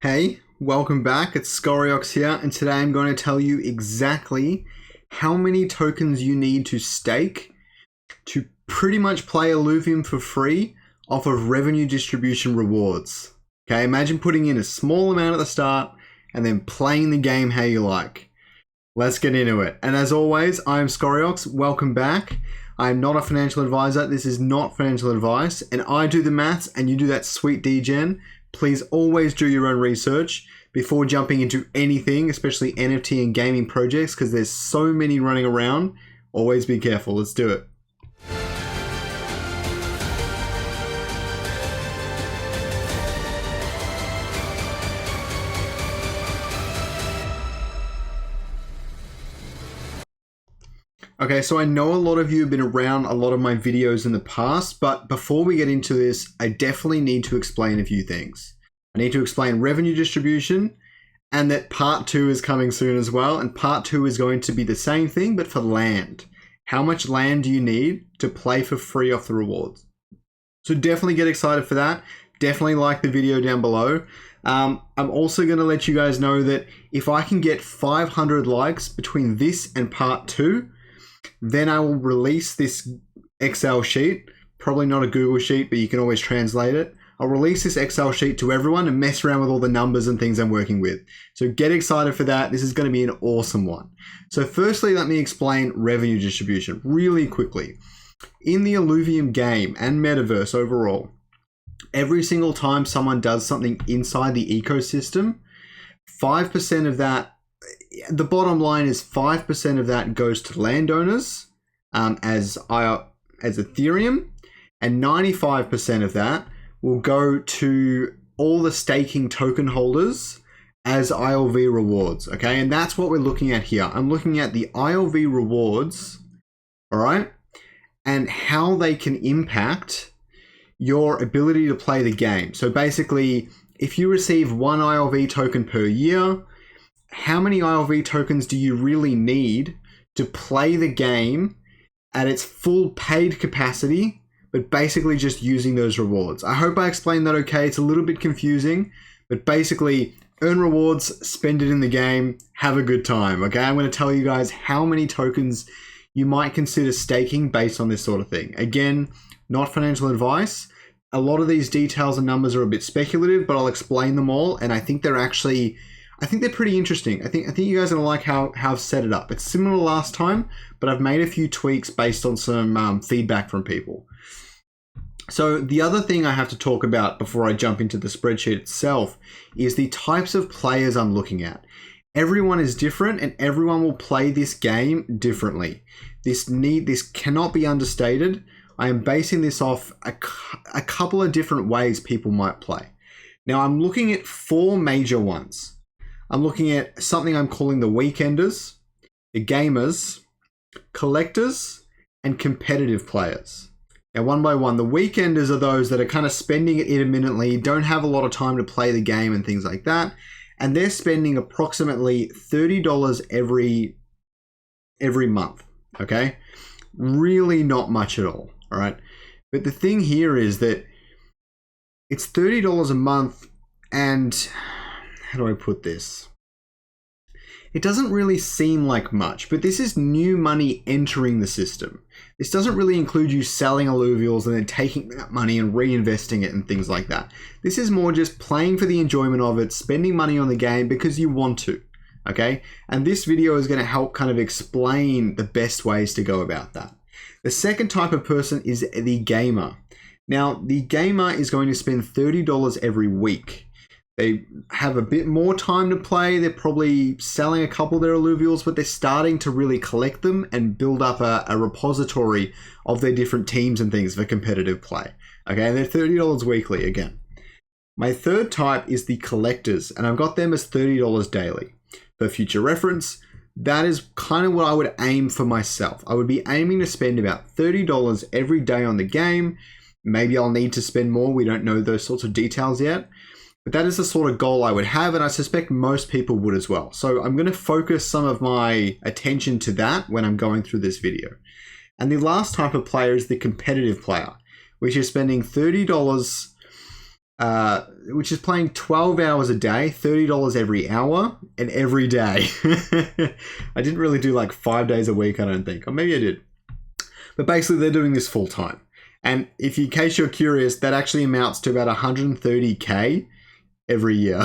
Hey, welcome back. It's Scoriox here, and today I'm going to tell you exactly how many tokens you need to stake to pretty much play Illuvium for free off of revenue distribution rewards. Okay, imagine putting in a small amount at the start and then playing the game how you like. Let's get into it. And as always, I'm Scoriox. Welcome back. I'm not a financial advisor. This is not financial advice, and I do the maths and you do that sweet degen. Please always do your own research before jumping into anything, especially NFT and gaming projects, because there's so many running around. Always be careful. Let's do it. Okay, so I know a lot of you have been around a lot of my videos in the past, but before we get into this, I definitely need to explain a few things. I need to explain revenue distribution, and that part 2 is coming soon as well, and part 2 is going to be the same thing, but for land. How much land do you need to play for free off the rewards? So definitely get excited for that. Definitely like the video down below. I'm also going to let you guys know that if I can get 500 likes between this and part 2, then I will release this Excel sheet, probably not a Google sheet, but you can always translate it. I'll release this Excel sheet to everyone and mess around with all the numbers and things I'm working with. So get excited for that. This is going to be an awesome one. So firstly, let me explain revenue distribution really quickly. In the Illuvium game and metaverse overall, every single time someone does something inside the ecosystem, 5% of that, the bottom line is 5% of that goes to landowners as Ethereum, and 95% of that will go to all the staking token holders as ILV rewards, okay? And that's what we're looking at here. I'm looking at the ILV rewards, all right, and how they can impact your ability to play the game. So basically, if you receive one ILV token per year, how many ILV tokens do you really need to play the game at its full paid capacity, but basically just using those rewards? I hope I explained that okay. It's a little bit confusing, but basically earn rewards, spend it in the game, have a good time, okay? I'm going to tell you guys how many tokens you might consider staking based on this sort of thing. Again, not financial advice. A lot of these details and numbers are a bit speculative, but I'll explain them all, and I think they're pretty interesting. I think you guys are gonna like how I've set it up. It's similar to last time, but I've made a few tweaks based on some feedback from people. So the other thing I have to talk about before I jump into the spreadsheet itself is the types of players I'm looking at. Everyone is different, and everyone will play this game differently. This cannot be understated. I am basing this off a couple of different ways people might play. Now I'm looking at 4 major ones. I'm looking at something I'm calling the weekenders, the gamers, collectors, and competitive players. Now, one by one, the weekenders are those that are kind of spending it intermittently, don't have a lot of time to play the game and things like that. And they're spending approximately $30 every month, okay? Really not much at all right? But the thing here is that it's $30 a month, and how do I put this? It doesn't really seem like much, but this is new money entering the system. This doesn't really include you selling Illuvials and then taking that money and reinvesting it and things like that. This is more just playing for the enjoyment of it, spending money on the game because you want to, okay? And this video is going to help kind of explain the best ways to go about that. The second type of person is the gamer. Now, the gamer is going to spend $30 every week. They have a bit more time to play. They're probably selling a couple of their Illuvials, but they're starting to really collect them and build up a repository of their different teams and things for competitive play. Okay, and they're $30 weekly again. My third type is the collectors, and I've got them as $30 daily. For future reference, that is kind of what I would aim for myself. I would be aiming to spend about $30 every day on the game. Maybe I'll need to spend more. We don't know those sorts of details yet. But that is the sort of goal I would have, and I suspect most people would as well. So I'm going to focus some of my attention to that when I'm going through this video. And the last type of player is the competitive player, which is spending $30 which is playing 12 hours a day, $30 every hour, and every day. I didn't really do like 5 days a week, I don't think. Or maybe I did. But basically, they're doing this full time. And in case you're curious, that actually amounts to about 130K every year.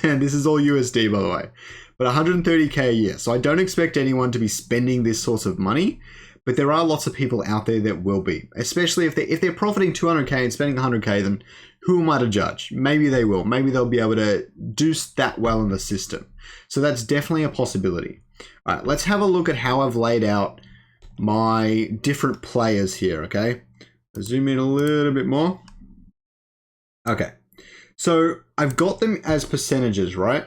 And this is all USD, by the way. But 130K a year. So I don't expect anyone to be spending this sort of money. But there are lots of people out there that will be. Especially if they're profiting 200K and spending 100K, then who am I to judge? Maybe they will. Maybe they'll be able to do that well in the system. So that's definitely a possibility. All right, let's have a look at how I've laid out my different players here, okay? I'll zoom in a little bit more. Okay, so I've got them as percentages, right?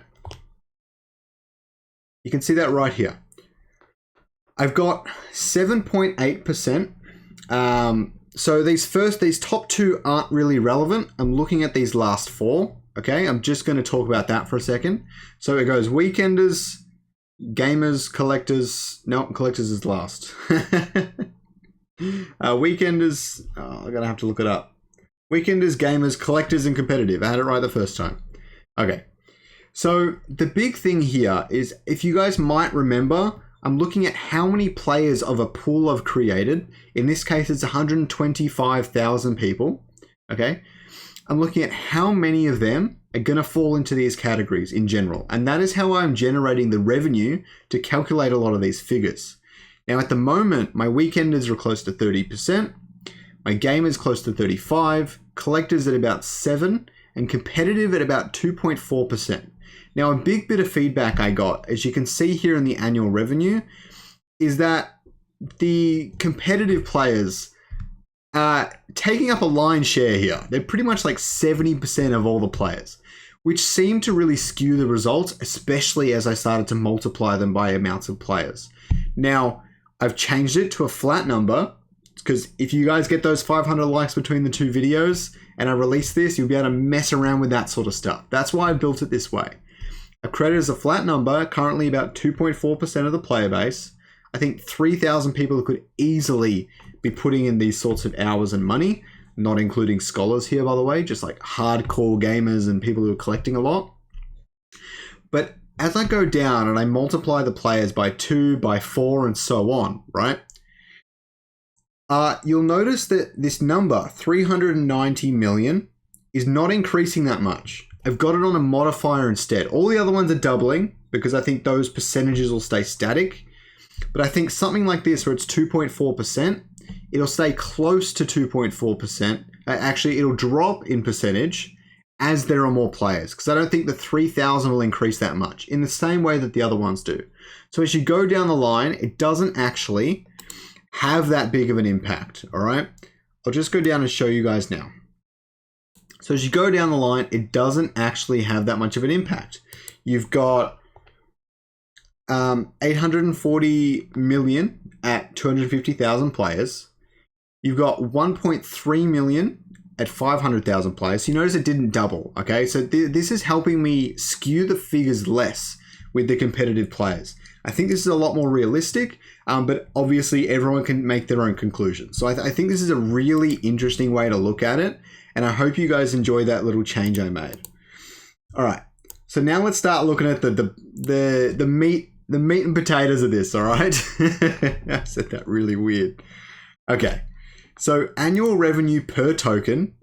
You can see that right here. I've got 7.8%. So these top two aren't really relevant. I'm looking at these last four, okay? I'm just going to talk about that for a second. So it goes weekenders, gamers, collectors. No, collectors is last. Weekenders, I'm going to have to look it up. Weekenders, gamers, collectors, and competitive. I had it right the first time. Okay. So the big thing here is, if you guys might remember, I'm looking at how many players of a pool I've created. In this case, it's 125,000 people. Okay. I'm looking at how many of them are going to fall into these categories in general. And that is how I'm generating the revenue to calculate a lot of these figures. Now, at the moment, my weekenders are close to 30%. My gamers close to 35%. Collectors at about 7%. And competitive at about 2.4%. Now, a big bit of feedback I got, as you can see here in the annual revenue, is that the competitive players are taking up a lion's share here. They're pretty much like 70% of all the players, which seem to really skew the results, especially as I started to multiply them by amounts of players. Now, I've changed it to a flat number, because if you guys get those 500 likes between the two videos and I release this, you'll be able to mess around with that sort of stuff. That's why I built it this way. I've created as a flat number, currently about 2.4% of the player base. I think 3,000 people could easily be putting in these sorts of hours and money, not including scholars here, by the way, just like hardcore gamers and people who are collecting a lot. But as I go down and I multiply the players by 2, by 4, and so on, right? You'll notice that this number, 390 million, is not increasing that much. I've got it on a modifier instead. All the other ones are doubling because I think those percentages will stay static. But I think something like this, where it's 2.4%, it'll stay close to 2.4%. Actually, it'll drop in percentage as there are more players, because I don't think the 3,000 will increase that much in the same way that the other ones do. So as you go down the line, it doesn't actually have that big of an impact, all right? I'll just go down and show you guys now. So as you go down the line, it doesn't actually have that much of an impact. You've got 840 million at 250,000 players. You've got 1.3 million at 500,000 players. So you notice it didn't double, okay? So this is helping me skew the figures less with the competitive players. I think this is a lot more realistic, but obviously everyone can make their own conclusions. So I think this is a really interesting way to look at it. And I hope you guys enjoy that little change I made. All right. So now let's start looking at the meat and potatoes of this, all right? I said that really weird. Okay. So annual revenue per token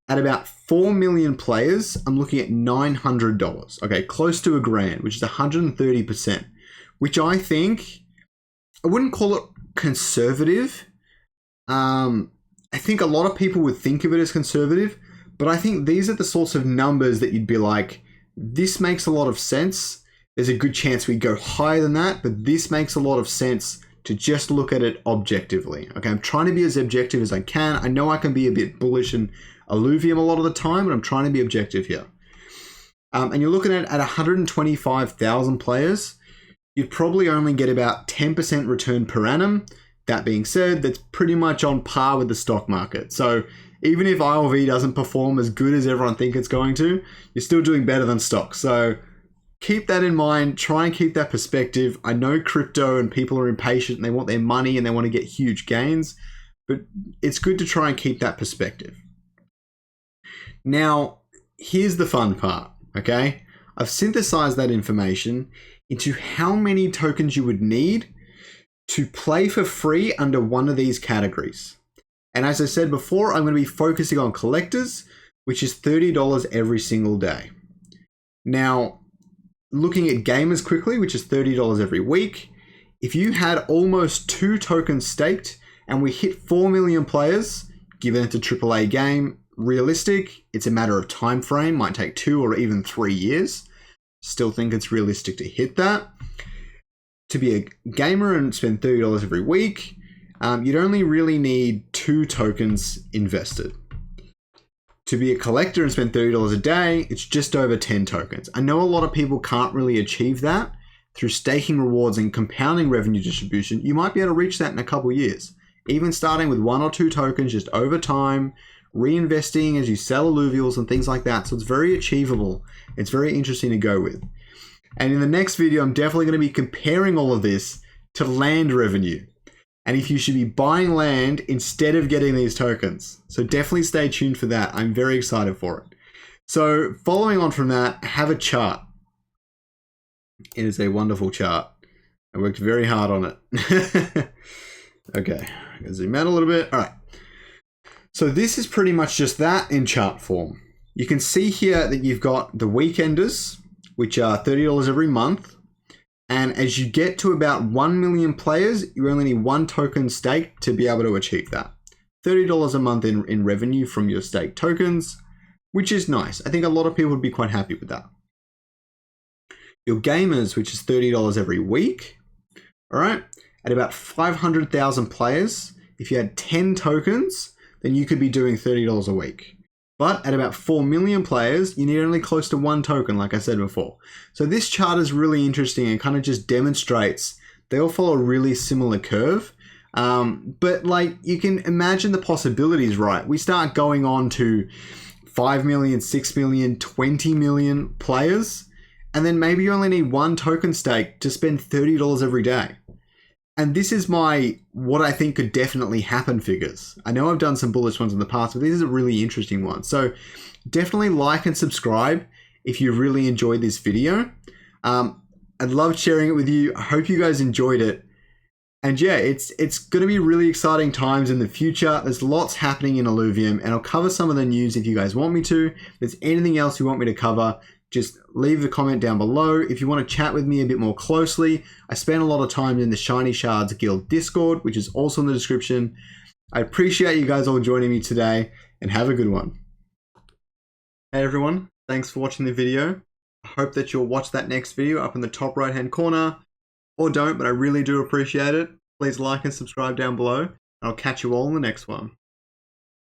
at about 4 million players, I'm looking at $900. Okay, close to $1,000, which is 130%, which I think, I wouldn't call it conservative. I think a lot of people would think of it as conservative, but I think these are the sorts of numbers that you'd be like, this makes a lot of sense. There's a good chance we go higher than that, but this makes a lot of sense to just look at it objectively. Okay, I'm trying to be as objective as I can. I know I can be a bit bullish in Illuvium a lot of the time, but I'm trying to be objective here. And you're looking at 125,000 players, you'd probably only get about 10% return per annum. That being said, that's pretty much on par with the stock market. So even if ILV doesn't perform as good as everyone thinks it's going to, you're still doing better than stocks. So keep that in mind. Try and keep that perspective. I know crypto and people are impatient and they want their money and they want to get huge gains, but it's good to try and keep that perspective. Now, here's the fun part, okay? I've synthesized that information into how many tokens you would need to play for free under one of these categories. And as I said before, I'm going to be focusing on collectors, which is $30 every single day. Now, looking at gamers quickly, which is $30 every week, if you had almost 2 tokens staked and we hit 4 million players, given it's a AAA game, realistic, it's a matter of time frame, might take 2 or even 3 years. Still think it's realistic to hit that. To be a gamer and spend $30 every week, you'd only really need 2 tokens invested. To be a collector and spend $30 a day, it's just over 10 tokens. I know a lot of people can't really achieve that through staking rewards and compounding revenue distribution. You might be able to reach that in a couple years, even starting with 1 or 2 tokens just over time, reinvesting as you sell Illuvials and things like that. So it's very achievable. It's very interesting to go with. And in the next video, I'm definitely going to be comparing all of this to land revenue, and if you should be buying land instead of getting these tokens. So definitely stay tuned for that. I'm very excited for it. So following on from that, have a chart. It is a wonderful chart. I worked very hard on it. Okay, I'm gonna zoom out a little bit. All right. So this is pretty much just that in chart form. You can see here that you've got the weekenders, which are $30 every month. And as you get to about 1 million players, you only need 1 token staked to be able to achieve that. $30 a month in revenue from your staked tokens, which is nice. I think a lot of people would be quite happy with that. Your gamers, which is $30 every week, all right, at about 500,000 players, if you had 10 tokens, then you could be doing $30 a week. But at about 4 million players, you need only close to 1 token, like I said before. So this chart is really interesting and kind of just demonstrates they all follow a really similar curve. But like you can imagine the possibilities, right? We start going on to 5 million, 6 million, 20 million players, and then maybe you only need 1 token stake to spend $30 every day. And this is my, what I think could definitely happen figures. I know I've done some bullish ones in the past, but this is a really interesting one. So definitely like and subscribe if you really enjoyed this video. I'd love sharing it with you. I hope you guys enjoyed it. And yeah, it's going to be really exciting times in the future. There's lots happening in Illuvium, and I'll cover some of the news if you guys want me to. If there's anything else you want me to cover, just leave a comment down below. If you want to chat with me a bit more closely, I spend a lot of time in the Shiny Shards Guild Discord, which is also in the description. I appreciate you guys all joining me today, and have a good one. Hey everyone, thanks for watching the video. I hope that you'll watch that next video up in the top right hand corner, or don't, but I really do appreciate it. Please like and subscribe down below, and I'll catch you all in the next one.